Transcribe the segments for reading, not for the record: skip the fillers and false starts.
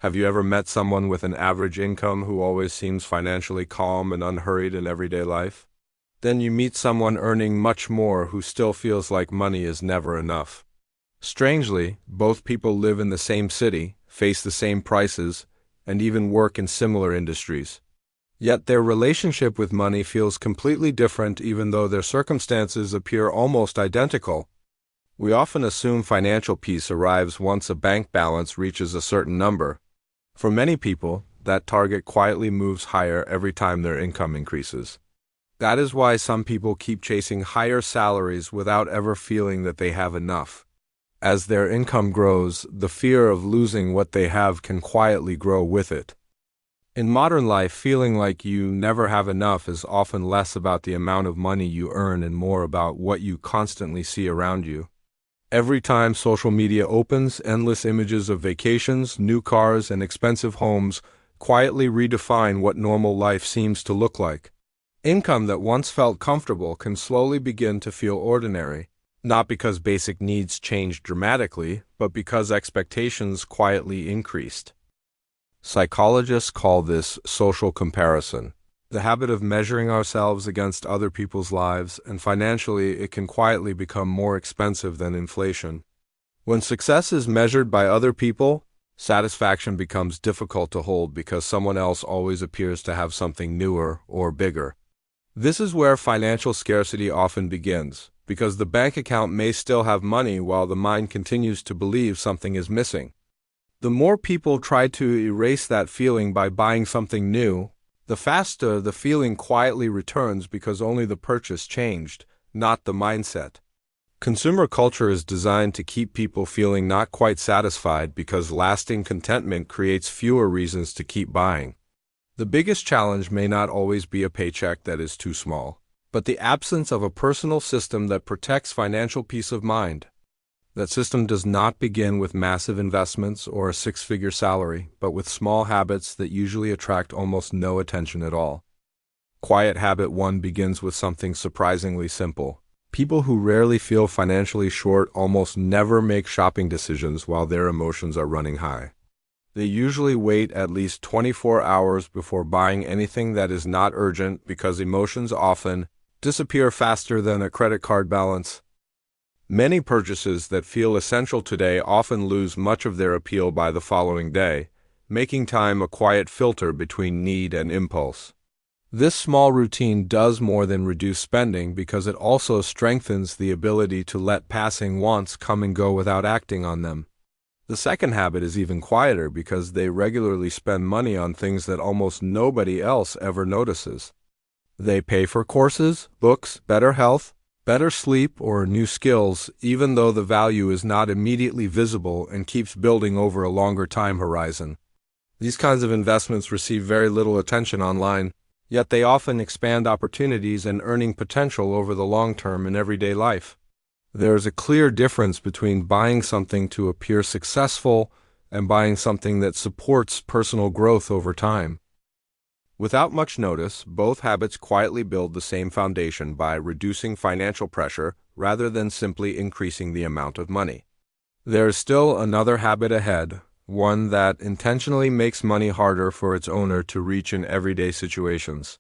Have you ever met someone with an average income who always seems financially calm and unhurried in everyday life? Then you meet someone earning much more who still feels like money is never enough. Strangely, both people live in the same city, face the same prices, and even work in similar industries. Yet their relationship with money feels completely different even though their circumstances appear almost identical. We often assume financial peace arrives once a bank balance reaches a certain number. For many people, that target quietly moves higher every time their income increases. That is why some people keep chasing higher salaries without ever feeling that they have enough. As their income grows, the fear of losing what they have can quietly grow with it. In modern life, feeling like you never have enough is often less about the amount of money you earn and more about what you constantly see around you. Every time social media opens, endless images of vacations, new cars, and expensive homes quietly redefine what normal life seems to look like. Income that once felt comfortable can slowly begin to feel ordinary, not because basic needs changed dramatically, but because expectations quietly increased. Psychologists call this social comparison, the habit of measuring ourselves against other people's lives, and financially it can quietly become more expensive than inflation. When success is measured by other people, satisfaction becomes difficult to hold because someone else always appears to have something newer or bigger. This is where financial scarcity often begins, because the bank account may still have money while the mind continues to believe something is missing. The more people try to erase that feeling by buying something new, the faster the feeling quietly returns because only the purchase changed, not the mindset. Consumer culture is designed to keep people feeling not quite satisfied because lasting contentment creates fewer reasons to keep buying. The biggest challenge may not always be a paycheck that is too small, but the absence of a personal system that protects financial peace of mind. That system does not begin with massive investments or a six-figure salary, but with small habits that usually attract almost no attention at all. Quiet habit 1 begins with something surprisingly simple. People who rarely feel financially short almost never make shopping decisions while their emotions are running high. They usually wait at least 24 hours before buying anything that is not urgent because emotions often disappear faster than a credit card balance. Many purchases that feel essential today often lose much of their appeal by the following day, making time a quiet filter between need and impulse. This small routine does more than reduce spending because it also strengthens the ability to let passing wants come and go without acting on them. The second habit is even quieter because they regularly spend money on things that almost nobody else ever notices. They pay for courses, books, better health, better sleep, or new skills, even though the value is not immediately visible and keeps building over a longer time horizon. These kinds of investments receive very little attention online, yet they often expand opportunities and earning potential over the long term in everyday life. There is a clear difference between buying something to appear successful and buying something that supports personal growth over time. Without much notice, both habits quietly build the same foundation by reducing financial pressure rather than simply increasing the amount of money. There is still another habit ahead, one that intentionally makes money harder for its owner to reach in everyday situations.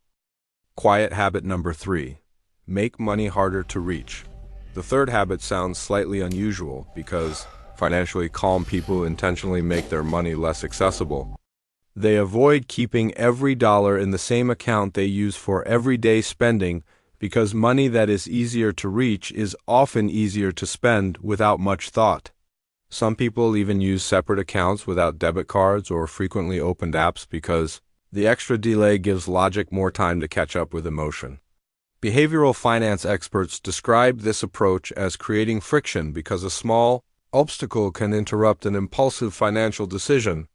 Quiet habit number 3. Make money harder to reach. The third habit sounds slightly unusual because financially calm people intentionally make their money less accessible. They avoid keeping every dollar in the same account they use for everyday spending because money that is easier to reach is often easier to spend without much thought. Some people even use separate accounts without debit cards or frequently opened apps because the extra delay gives logic more time to catch up with emotion. Behavioral finance experts describe this approach as creating friction because a small obstacle can interrupt an impulsive financial decision.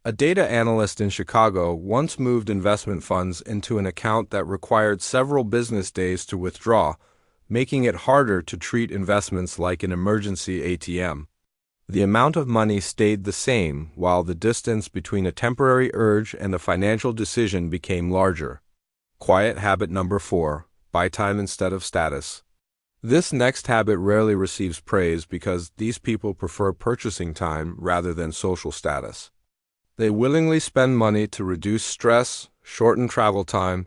A data analyst in Chicago once moved investment funds into an account that required several business days to withdraw, making it harder to treat investments like an emergency ATM. The amount of money stayed the same, while the distance between a temporary urge and a financial decision became larger. Quiet habit number 4. Buy time instead of status. This next habit rarely receives praise because these people prefer purchasing time rather than social status. They willingly spend money to reduce stress, shorten travel time,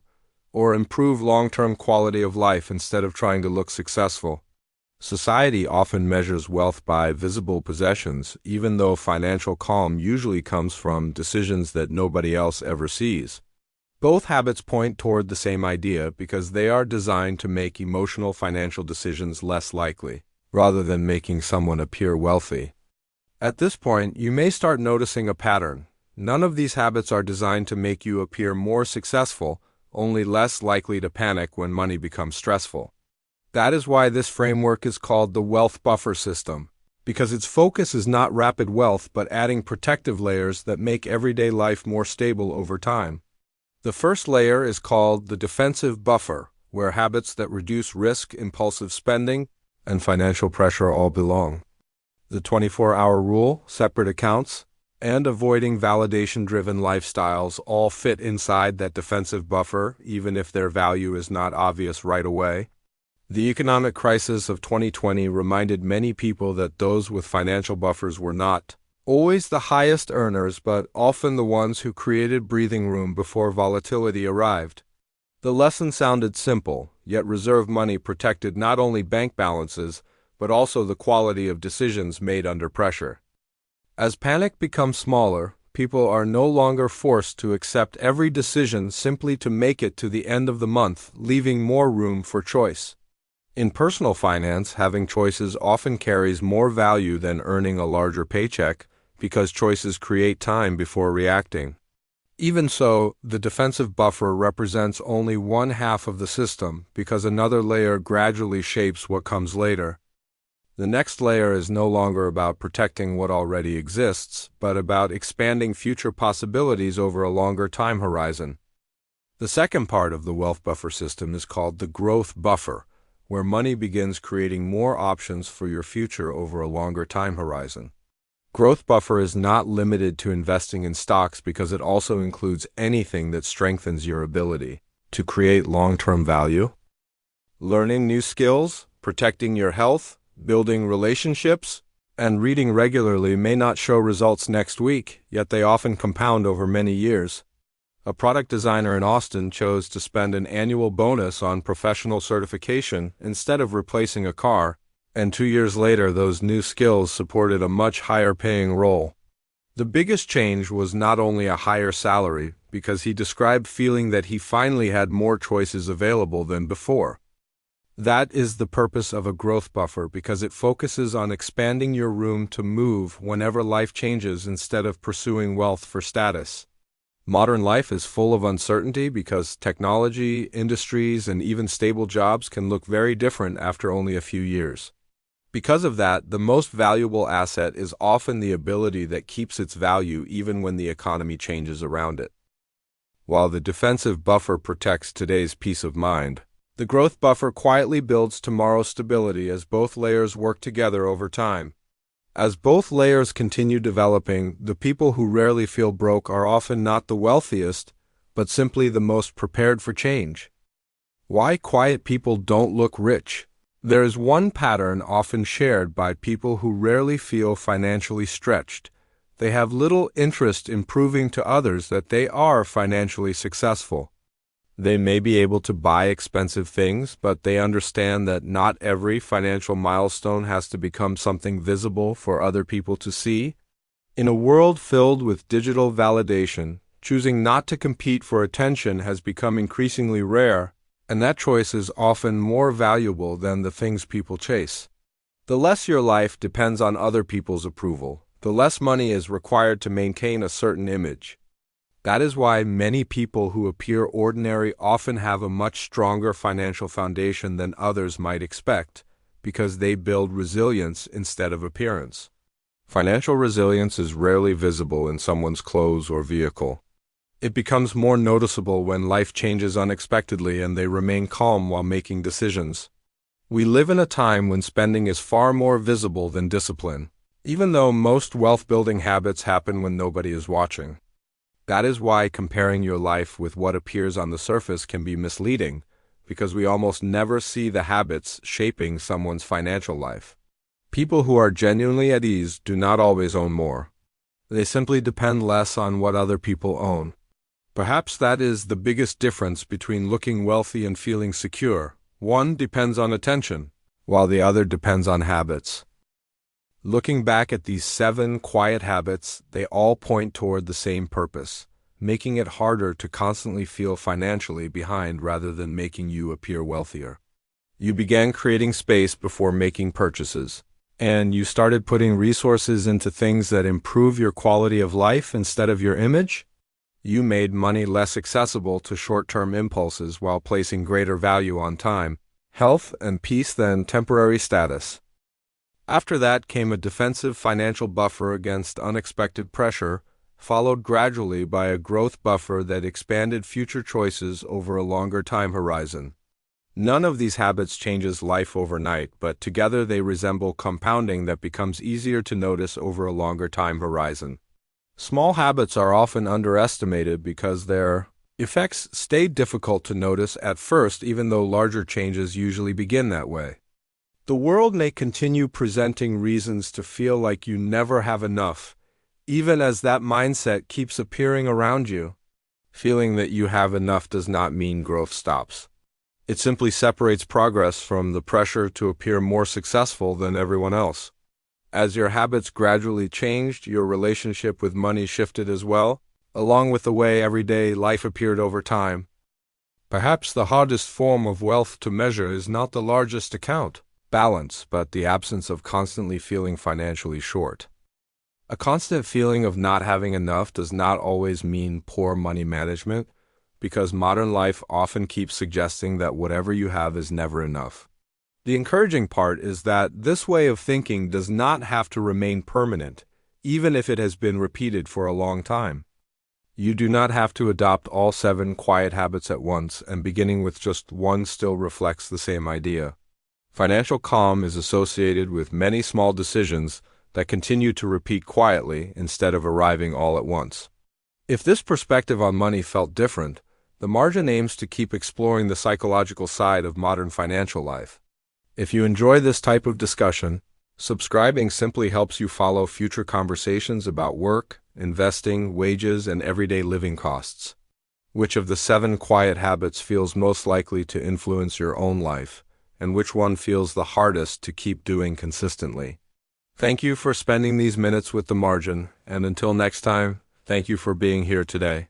or improve long-term quality of life instead of trying to look successful. Society often measures wealth by visible possessions, even though financial calm usually comes from decisions that nobody else ever sees. Both habits point toward the same idea because they are designed to make emotional financial decisions less likely, rather than making someone appear wealthy. At this point, you may start noticing a pattern. None of these habits are designed to make you appear more successful, only less likely to panic when money becomes stressful. That is why this framework is called the wealth buffer system, because its focus is not rapid wealth but adding protective layers that make everyday life more stable over time. The first layer is called the defensive buffer, where habits that reduce risk, impulsive spending, and financial pressure all belong. The 24-hour rule, separate accounts, and avoiding validation-driven lifestyles all fit inside that defensive buffer, even if their value is not obvious right away. The economic crisis of 2020 reminded many people that those with financial buffers were not always the highest earners, but often the ones who created breathing room before volatility arrived. The lesson sounded simple, yet reserve money protected not only bank balances, but also the quality of decisions made under pressure. As panic becomes smaller, people are no longer forced to accept every decision simply to make it to the end of the month, leaving more room for choice. In personal finance, having choices often carries more value than earning a larger paycheck because choices create time before reacting. Even so, the defensive buffer represents only one half of the system because another layer gradually shapes what comes later. The next layer is no longer about protecting what already exists, but about expanding future possibilities over a longer time horizon. The second part of the wealth buffer system is called the growth buffer, where money begins creating more options for your future over a longer time horizon. Growth buffer is not limited to investing in stocks because it also includes anything that strengthens your ability to create long-term value. Learning new skills, protecting your health, building relationships, and reading regularly may not show results next week, yet they often compound over many years. A product designer in Austin chose to spend an annual bonus on professional certification instead of replacing a car, and 2 years later those new skills supported a much higher paying role. The biggest change was not only a higher salary, because he described feeling that he finally had more choices available than before. That is the purpose of a growth buffer because it focuses on expanding your room to move whenever life changes instead of pursuing wealth for status. Modern life is full of uncertainty because technology, industries, and even stable jobs can look very different after only a few years. Because of that, the most valuable asset is often the ability that keeps its value even when the economy changes around it. While the defensive buffer protects today's peace of mind, the growth buffer quietly builds tomorrow's stability as both layers work together over time. As both layers continue developing, the people who rarely feel broke are often not the wealthiest, but simply the most prepared for change. Why quiet people don't look rich? There is one pattern often shared by people who rarely feel financially stretched. They have little interest in proving to others that they are financially successful. They may be able to buy expensive things, but they understand that not every financial milestone has to become something visible for other people to see. In a world filled with digital validation, choosing not to compete for attention has become increasingly rare, and that choice is often more valuable than the things people chase. The less your life depends on other people's approval, the less money is required to maintain a certain image. That is why many people who appear ordinary often have a much stronger financial foundation than others might expect, because they build resilience instead of appearance. Financial resilience is rarely visible in someone's clothes or vehicle. It becomes more noticeable when life changes unexpectedly and they remain calm while making decisions. We live in a time when spending is far more visible than discipline, even though most wealth-building habits happen when nobody is watching. That is why comparing your life with what appears on the surface can be misleading, because we almost never see the habits shaping someone's financial life. People who are genuinely at ease do not always own more. They simply depend less on what other people own. Perhaps that is the biggest difference between looking wealthy and feeling secure. One depends on attention, while the other depends on habits. Looking back at these 7 quiet habits, they all point toward the same purpose, making it harder to constantly feel financially behind rather than making you appear wealthier. You began creating space before making purchases, and you started putting resources into things that improve your quality of life instead of your image. You made money less accessible to short-term impulses while placing greater value on time, health, and peace than temporary status. After that came a defensive financial buffer against unexpected pressure, followed gradually by a growth buffer that expanded future choices over a longer time horizon. None of these habits changes life overnight, but together they resemble compounding that becomes easier to notice over a longer time horizon. Small habits are often underestimated because their effects stay difficult to notice at first, even though larger changes usually begin that way. The world may continue presenting reasons to feel like you never have enough, even as that mindset keeps appearing around you. Feeling that you have enough does not mean growth stops. It simply separates progress from the pressure to appear more successful than everyone else. As your habits gradually changed, your relationship with money shifted as well, along with the way everyday life appeared over time. Perhaps the hardest form of wealth to measure is not the largest account balance, but the absence of constantly feeling financially short. A constant feeling of not having enough does not always mean poor money management, because modern life often keeps suggesting that whatever you have is never enough. The encouraging part is that this way of thinking does not have to remain permanent, even if it has been repeated for a long time. You do not have to adopt all 7 quiet habits at once, and beginning with just one still reflects the same idea. Financial calm is associated with many small decisions that continue to repeat quietly instead of arriving all at once. If this perspective on money felt different, the margin aims to keep exploring the psychological side of modern financial life. If you enjoy this type of discussion, subscribing simply helps you follow future conversations about work, investing, wages, and everyday living costs. Which of the 7 quiet habits feels most likely to influence your own life, and which one feels the hardest to keep doing consistently? Thank you for spending these minutes with the margin, and until next time, thank you for being here today.